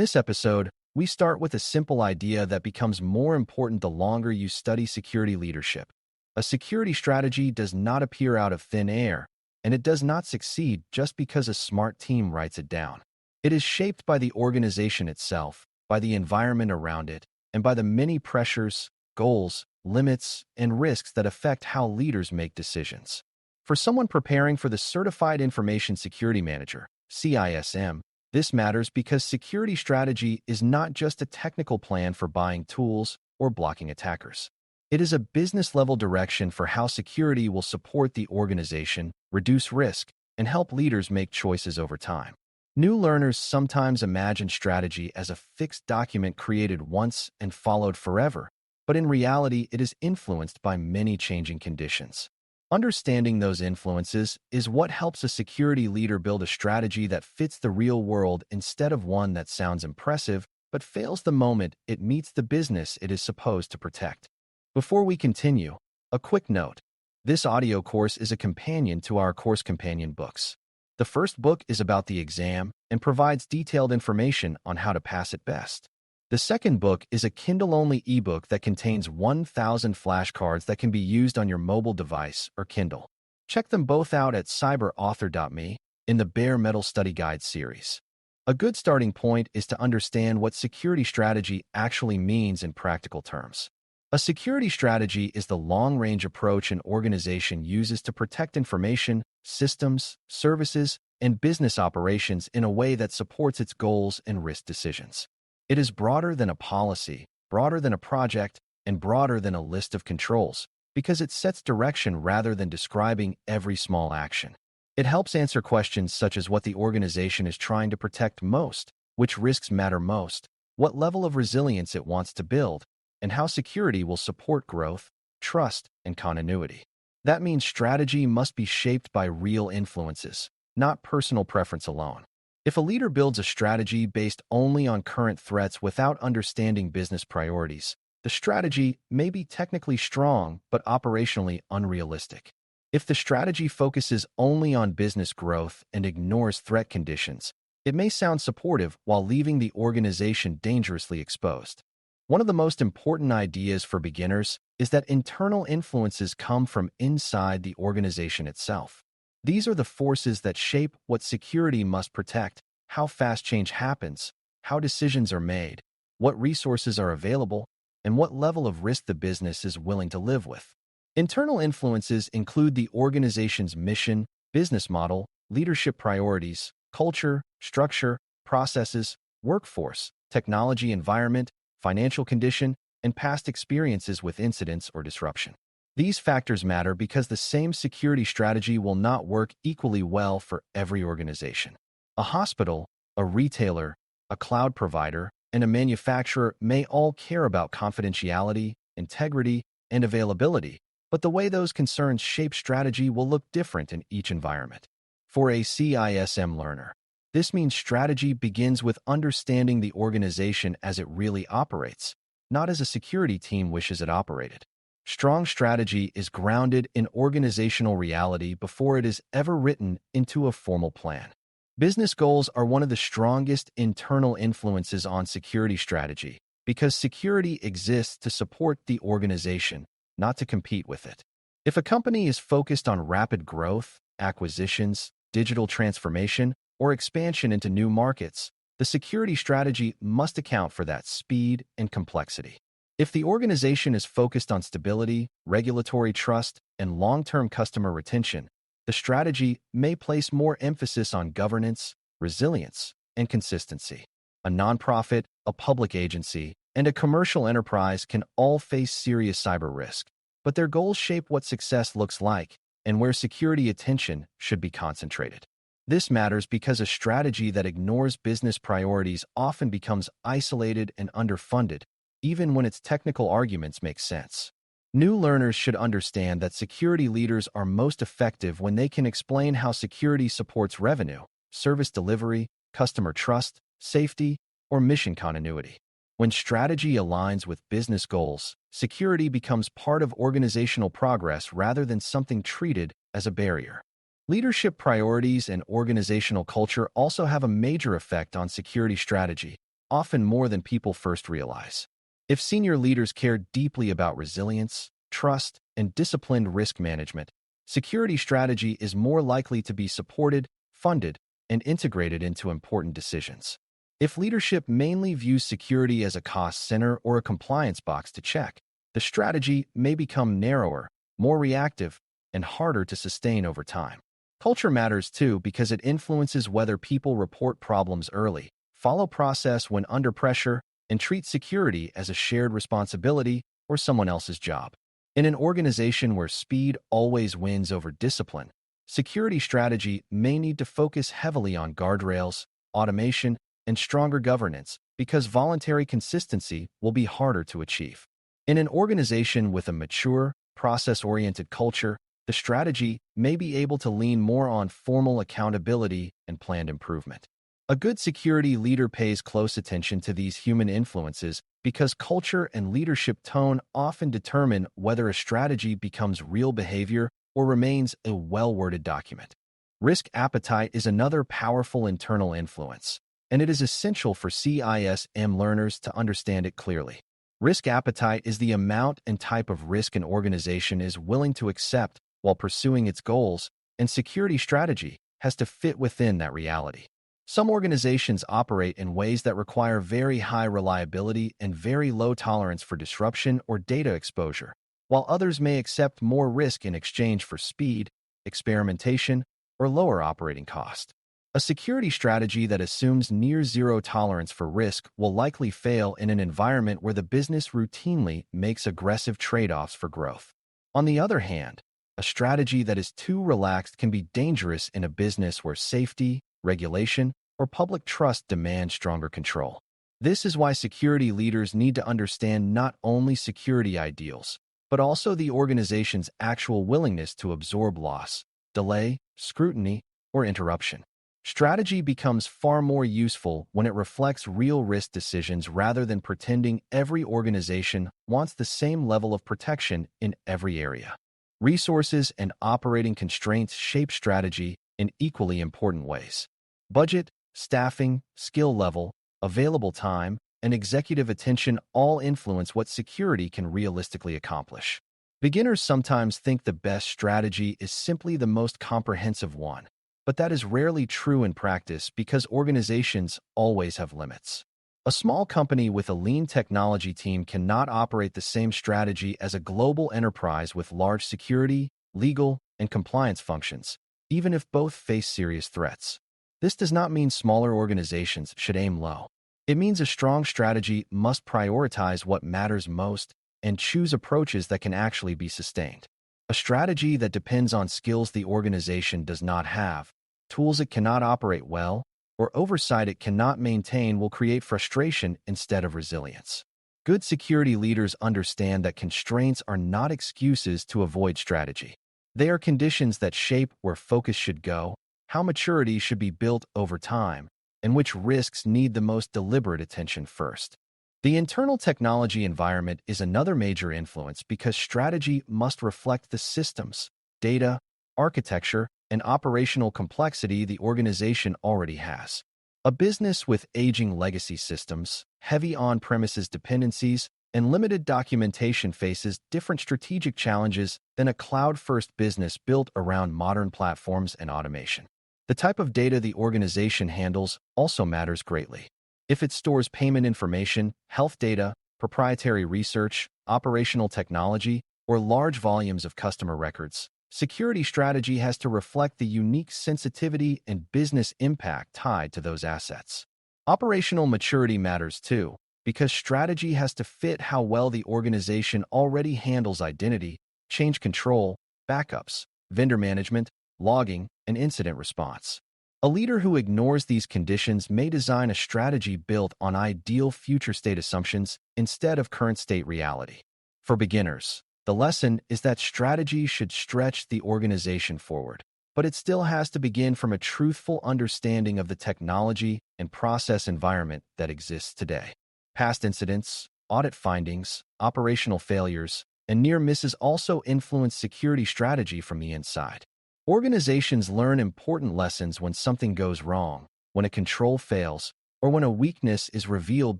this episode, we start with a simple idea that becomes more important the longer you study security leadership. A security strategy does not appear out of thin air, and it does not succeed just because a smart team writes it down. It is shaped by the organization itself, by the environment around it, and by the many pressures, goals, limits, and risks that affect how leaders make decisions. For someone preparing for the Certified Information Security Manager, CISM, this matters because security strategy is not just a technical plan for buying tools or blocking attackers. It is a business-level direction for how security will support the organization, reduce risk, and help leaders make choices over time. New learners sometimes imagine strategy as a fixed document created once and followed forever, but in reality, it is influenced by many changing conditions. Understanding those influences is what helps a security leader build a strategy that fits the real world instead of one that sounds impressive but fails the moment it meets the business it is supposed to protect. Before we continue, a quick note. This audio course is a companion to our course companion books. The first book is about the exam and provides detailed information on how to pass it best. The second book is a Kindle-only ebook that contains 1,000 flashcards that can be used on your mobile device or Kindle. Check them both out at cyberauthor.me in the Bare Metal Study Guide series. A good starting point is to understand what security strategy actually means in practical terms. A security strategy is the long-range approach an organization uses to protect information, systems, services, and business operations in a way that supports its goals and risk decisions. It is broader than a policy, broader than a project, and broader than a list of controls, because it sets direction rather than describing every small action. It helps answer questions such as what the organization is trying to protect most, which risks matter most, what level of resilience it wants to build, and how security will support growth, trust, and continuity. That means strategy must be shaped by real influences, not personal preference alone. If a leader builds a strategy based only on current threats without understanding business priorities, the strategy may be technically strong but operationally unrealistic. If the strategy focuses only on business growth and ignores threat conditions, it may sound supportive while leaving the organization dangerously exposed. One of the most important ideas for beginners is that internal influences come from inside the organization itself. These are the forces that shape what security must protect, how fast change happens, how decisions are made, what resources are available, and what level of risk the business is willing to live with. Internal influences include the organization's mission, business model, leadership priorities, culture, structure, processes, workforce, technology environment, financial condition, and past experiences with incidents or disruption. These factors matter because the same security strategy will not work equally well for every organization. A hospital, a retailer, a cloud provider, and a manufacturer may all care about confidentiality, integrity, and availability, but the way those concerns shape strategy will look different in each environment. For a CISM learner, this means strategy begins with understanding the organization as it really operates, not as a security team wishes it operated. Strong strategy is grounded in organizational reality before it is ever written into a formal plan. Business goals are one of the strongest internal influences on security strategy because security exists to support the organization, not to compete with it. If a company is focused on rapid growth, acquisitions, digital transformation, or expansion into new markets, the security strategy must account for that speed and complexity. If the organization is focused on stability, regulatory trust, and long-term customer retention, the strategy may place more emphasis on governance, resilience, and consistency. A nonprofit, a public agency, and a commercial enterprise can all face serious cyber risk, but their goals shape what success looks like and where security attention should be concentrated. This matters because a strategy that ignores business priorities often becomes isolated and underfunded, even when its technical arguments make sense. New learners should understand that security leaders are most effective when they can explain how security supports revenue, service delivery, customer trust, safety, or mission continuity. When strategy aligns with business goals, security becomes part of organizational progress rather than something treated as a barrier. Leadership priorities and organizational culture also have a major effect on security strategy. often more than people first realize. If senior leaders care deeply about resilience, trust, and disciplined risk management, security strategy is more likely to be supported, funded, and integrated into important decisions. If leadership mainly views security as a cost center or a compliance box to check, the strategy may become narrower, more reactive, and harder to sustain over time. Culture matters too because it influences whether people report problems early, follow process when under pressure, and treat security as a shared responsibility or someone else's job. In an organization where speed always wins over discipline, security strategy may need to focus heavily on guardrails, automation, and stronger governance because voluntary consistency will be harder to achieve. In an organization with a mature, process-oriented culture, the strategy may be able to lean more on formal accountability and planned improvement. A good security leader pays close attention to these human influences because culture and leadership tone often determine whether a strategy becomes real behavior or remains a well-worded document. Risk appetite is another powerful internal influence, and it is essential for CISM learners to understand it clearly. Risk appetite is the amount and type of risk an organization is willing to accept while pursuing its goals, and security strategy has to fit within that reality. Some organizations operate in ways that require very high reliability and very low tolerance for disruption or data exposure, while others may accept more risk in exchange for speed, experimentation, or lower operating cost. A security strategy that assumes near-zero tolerance for risk will likely fail in an environment where the business routinely makes aggressive trade-offs for growth. On the other hand, a strategy that is too relaxed can be dangerous in a business where safety, regulation, or public trust demand stronger control. This is why security leaders need to understand not only security ideals, but also the organization's actual willingness to absorb loss, delay, scrutiny, or interruption. Strategy becomes far more useful when it reflects real risk decisions rather than pretending every organization wants the same level of protection in every area. Resources and operating constraints shape strategy in equally important ways. Budget, staffing, skill level, available time, and executive attention all influence what security can realistically accomplish. Beginners sometimes think the best strategy is simply the most comprehensive one, but that is rarely true in practice because organizations always have limits. A small company with a lean technology team cannot operate the same strategy as a global enterprise with large security, legal, and compliance functions, even if both face serious threats. This does not mean smaller organizations should aim low. It means a strong strategy must prioritize what matters most and choose approaches that can actually be sustained. A strategy that depends on skills the organization does not have, tools it cannot operate well, or oversight it cannot maintain will create frustration instead of resilience. Good security leaders understand that constraints are not excuses to avoid strategy. They are conditions that shape where focus should go, how maturity should be built over time, and which risks need the most deliberate attention first. The internal technology environment is another major influence because strategy must reflect the systems, data, architecture, and operational complexity the organization already has. A business with aging legacy systems, heavy on-premises dependencies, and limited documentation faces different strategic challenges than a cloud-first business built around modern platforms and automation. The type of data the organization handles also matters greatly. If it stores payment information, health data, proprietary research, operational technology, or large volumes of customer records, security strategy has to reflect the unique sensitivity and business impact tied to those assets. Operational maturity matters too, because strategy has to fit how well the organization already handles identity, change control, backups, vendor management, logging, and incident response. A leader who ignores these conditions may design a strategy built on ideal future state assumptions instead of current state reality. For beginners, the lesson is that strategy should stretch the organization forward, but it still has to begin from a truthful understanding of the technology and process environment that exists today. Past incidents, audit findings, operational failures, and near misses also influence security strategy from the inside. Organizations learn important lessons when something goes wrong, when a control fails, or when a weakness is revealed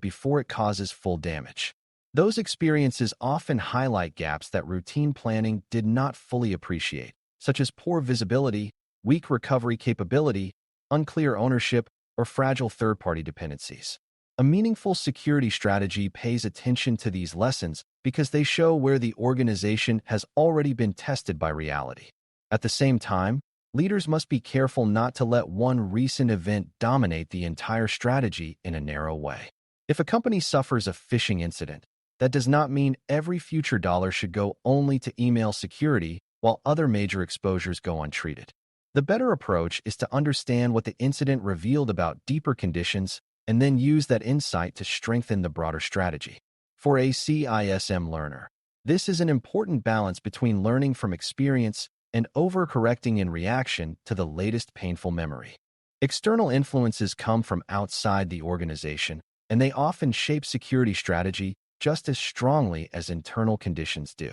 before it causes full damage. Those experiences often highlight gaps that routine planning did not fully appreciate, such as poor visibility, weak recovery capability, unclear ownership, or fragile third-party dependencies. A meaningful security strategy pays attention to these lessons because they show where the organization has already been tested by reality. At the same time, leaders must be careful not to let one recent event dominate the entire strategy in a narrow way. If a company suffers a phishing incident, that does not mean every future dollar should go only to email security while other major exposures go untreated. The better approach is to understand what the incident revealed about deeper conditions and then use that insight to strengthen the broader strategy. For a CISM learner, this is an important balance between learning from experience and overcorrecting in reaction to the latest painful memory. External influences come from outside the organization, and they often shape security strategy just as strongly as internal conditions do.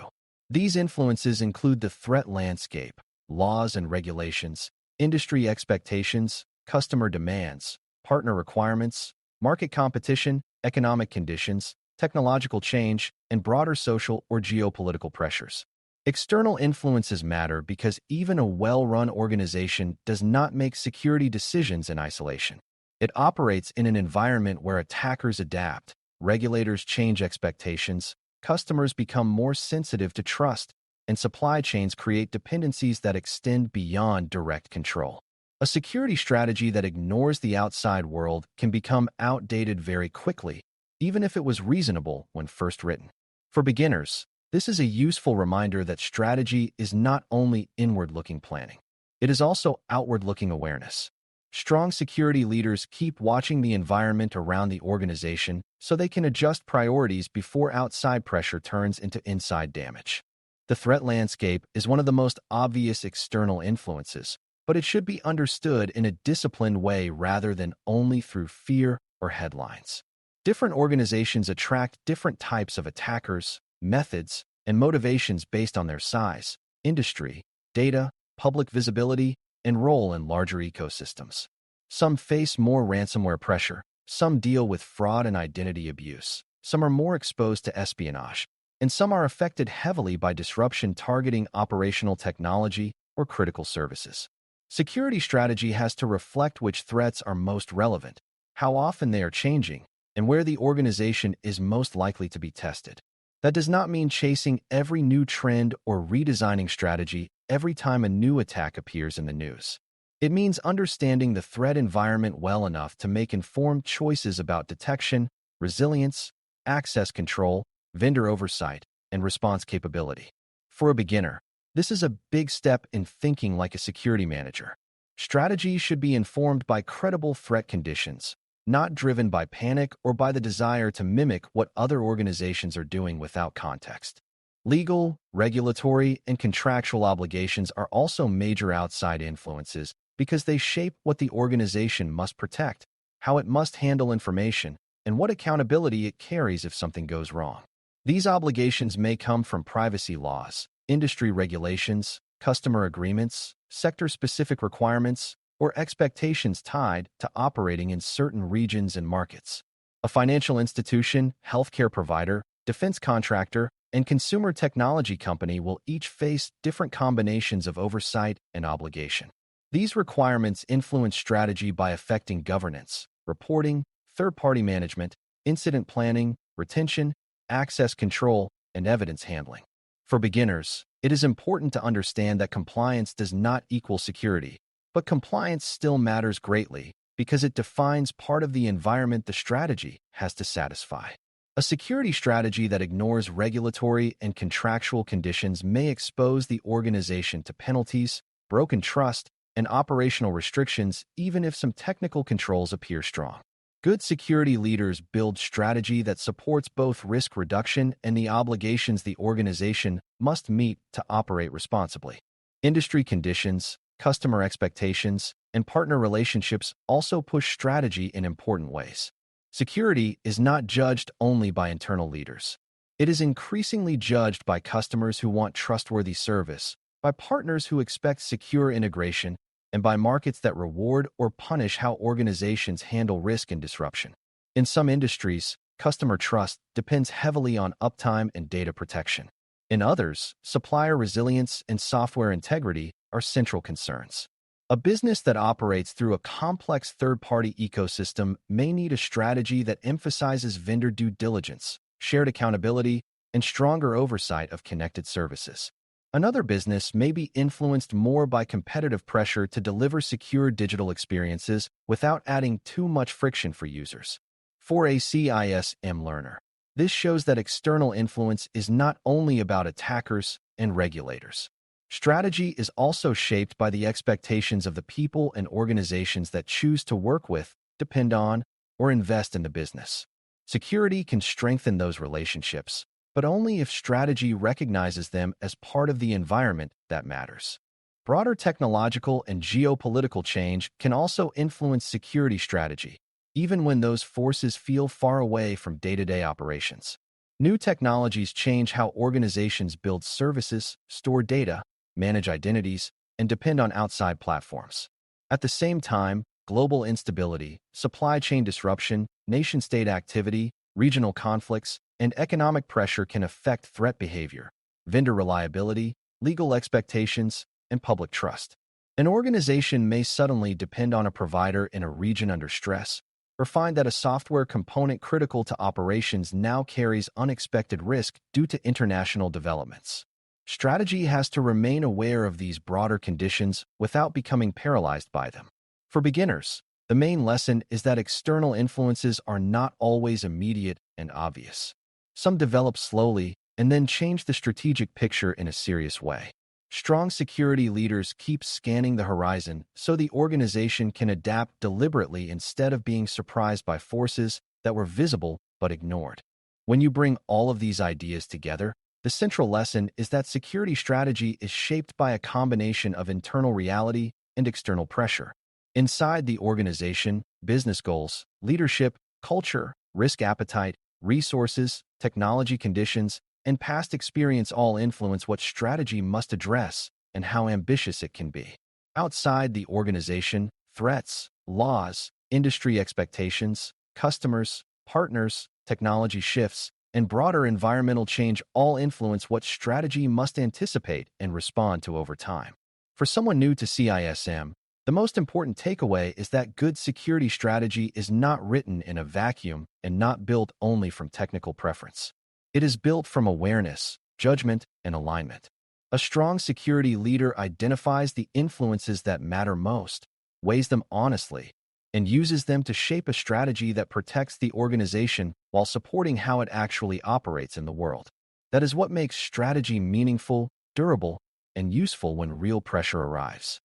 These influences include the threat landscape, laws and regulations, industry expectations, customer demands, partner requirements, market competition, economic conditions, technological change, and broader social or geopolitical pressures. External influences matter because even a well-run organization does not make security decisions in isolation. It operates in an environment where attackers adapt, regulators change expectations, customers become more sensitive to trust, and supply chains create dependencies that extend beyond direct control. A security strategy that ignores the outside world can become outdated very quickly, even if it was reasonable when first written. For beginners, this is a useful reminder that strategy is not only inward-looking planning. It is also outward-looking awareness. Strong security leaders keep watching the environment around the organization so they can adjust priorities before outside pressure turns into inside damage. The threat landscape is one of the most obvious external influences, but it should be understood in a disciplined way rather than only through fear or headlines. Different organizations attract different types of attackers, methods, and motivations based on their size, industry, data, public visibility, and role in larger ecosystems. Some face more ransomware pressure, some deal with fraud and identity abuse, some are more exposed to espionage, and some are affected heavily by disruption targeting operational technology or critical services. Security strategy has to reflect which threats are most relevant, how often they are changing, and where the organization is most likely to be tested. That does not mean chasing every new trend or redesigning strategy every time a new attack appears in the news. It means understanding the threat environment well enough to make informed choices about detection, resilience, access control, vendor oversight, and response capability. For a beginner, this is a big step in thinking like a security manager. Strategy should be informed by credible threat conditions, not driven by panic or by the desire to mimic what other organizations are doing without context. Legal, regulatory, and contractual obligations are also major outside influences because they shape what the organization must protect, how it must handle information, and what accountability it carries if something goes wrong. These obligations may come from privacy laws, industry regulations, customer agreements, sector-specific requirements, or expectations tied to operating in certain regions and markets. A financial institution, healthcare provider, defense contractor, and consumer technology company will each face different combinations of oversight and obligation. These requirements influence strategy by affecting governance, reporting, third-party management, incident planning, retention, access control, and evidence handling. For beginners, it is important to understand that compliance does not equal security, but compliance still matters greatly because it defines part of the environment the strategy has to satisfy. A security strategy that ignores regulatory and contractual conditions may expose the organization to penalties, broken trust, and operational restrictions even if some technical controls appear strong. Good security leaders build strategy that supports both risk reduction and the obligations the organization must meet to operate responsibly. Industry conditions, customer expectations, and partner relationships also push strategy in important ways. Security is not judged only by internal leaders. It is increasingly judged by customers who want trustworthy service, by partners who expect secure integration, and by markets that reward or punish how organizations handle risk and disruption. In some industries, customer trust depends heavily on uptime and data protection. In others, supplier resilience and software integrity are central concerns. A business that operates through a complex third-party ecosystem may need a strategy that emphasizes vendor due diligence, shared accountability, and stronger oversight of connected services. Another business may be influenced more by competitive pressure to deliver secure digital experiences without adding too much friction for users. For a CISM learner, this shows that external influence is not only about attackers and regulators. Strategy is also shaped by the expectations of the people and organizations that choose to work with, depend on, or invest in the business. Security can strengthen those relationships, but only if strategy recognizes them as part of the environment that matters. Broader technological and geopolitical change can also influence security strategy, even when those forces feel far away from day-to-day operations. New technologies change how organizations build services, store data, manage identities, and depend on outside platforms. At the same time, global instability, supply chain disruption, nation-state activity, regional conflicts, and economic pressure can affect threat behavior, vendor reliability, legal expectations, and public trust. An organization may suddenly depend on a provider in a region under stress, or find that a software component critical to operations now carries unexpected risk due to international developments. Strategy has to remain aware of these broader conditions without becoming paralyzed by them. For beginners, the main lesson is that external influences are not always immediate and obvious. Some develop slowly and then change the strategic picture in a serious way. Strong security leaders keep scanning the horizon so the organization can adapt deliberately instead of being surprised by forces that were visible but ignored. When you bring all of these ideas together, the central lesson is that security strategy is shaped by a combination of internal reality and external pressure. Inside the organization, business goals, leadership, culture, risk appetite, resources, technology conditions, and past experience all influence what strategy must address and how ambitious it can be. Outside the organization, threats, laws, industry expectations, customers, partners, technology shifts, and broader environmental change all influence what strategy must anticipate and respond to over time. For someone new to CISM, the most important takeaway is that good security strategy is not written in a vacuum and not built only from technical preference. It is built from awareness, judgment, and alignment. A strong security leader identifies the influences that matter most, weighs them honestly, and uses them to shape a strategy that protects the organization while supporting how it actually operates in the world. That is what makes strategy meaningful, durable, and useful when real pressure arrives.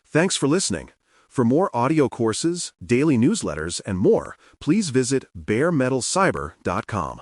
Thanks for listening. For more audio courses, daily newsletters, and more, please visit baremetalcyber.com.